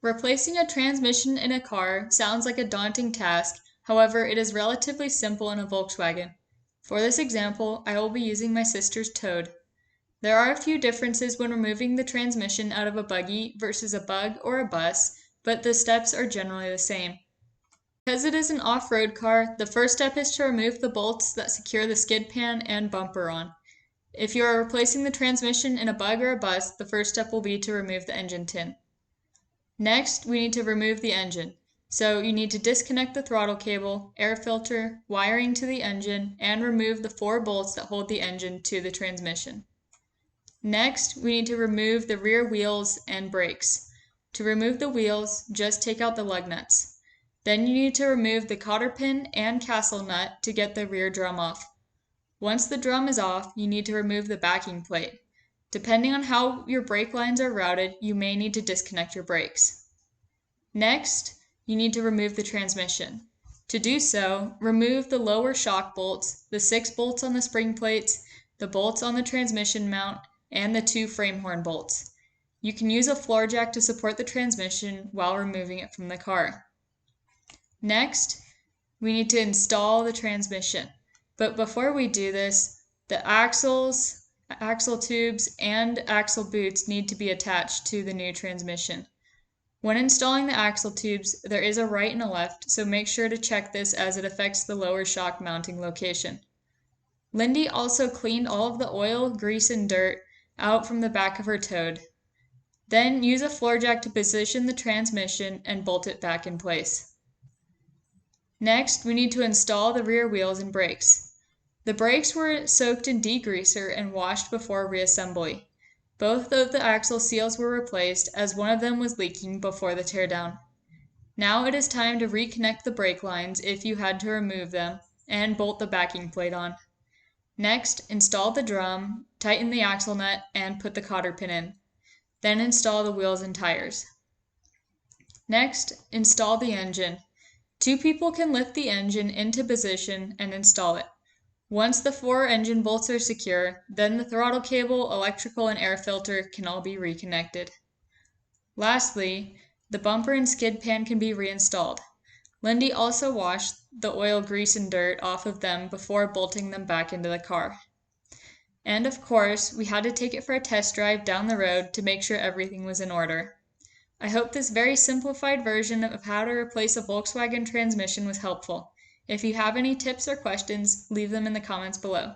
Replacing a transmission in a car sounds like a daunting task, however, it is relatively simple in a Volkswagen. For this example, I will be using my sister's Tow'd. There are a few differences when removing the transmission out of a buggy versus a bug or a bus, but the steps are generally the same. Because it is an off-road car, the first step is to remove the bolts that secure the skid pan and bumper on. If you are replacing the transmission in a bug or a bus, the first step will be to remove the engine tin. Next, we need to remove the engine. So you need to disconnect the throttle cable, air filter, wiring to the engine, and remove the 4 bolts that hold the engine to the transmission. Next, we need to remove the rear wheels and brakes. To remove the wheels, just take out the lug nuts. Then you need to remove the cotter pin and castle nut to get the rear drum off. Once the drum is off, you need to remove the backing plate. Depending on how your brake lines are routed, you may need to disconnect your brakes. Next, you need to remove the transmission. To do so, remove the lower shock bolts, the 6 bolts on the spring plates, the bolts on the transmission mount, and the 2 frame horn bolts. You can use a floor jack to support the transmission while removing it from the car. Next, we need to install the transmission. But before we do this, the axles, axle tubes, and axle boots need to be attached to the new transmission. When installing the axle tubes, there is a right and a left, so make sure to check this as it affects the lower shock mounting location. Lindy also cleaned all of the oil, grease, and dirt out from the back of her Tow'd. Then use a floor jack to position the transmission and bolt it back in place. Next, we need to install the rear wheels and brakes. The brakes were soaked in degreaser and washed before reassembly. Both of the axle seals were replaced as one of them was leaking before the teardown. Now it is time to reconnect the brake lines if you had to remove them and bolt the backing plate on. Next, install the drum, tighten the axle nut, and put the cotter pin in. Then install the wheels and tires. Next, install the engine. 2 people can lift the engine into position and install it. Once the 4 engine bolts are secure, then the throttle cable, electrical, and air filter can all be reconnected. Lastly, the bumper and skid pan can be reinstalled. Lindy also washed the oil, grease, and dirt off of them before bolting them back into the car. And of course, we had to take it for a test drive down the road to make sure everything was in order. I hope this very simplified version of how to replace a Volkswagen transmission was helpful. If you have any tips or questions, leave them in the comments below.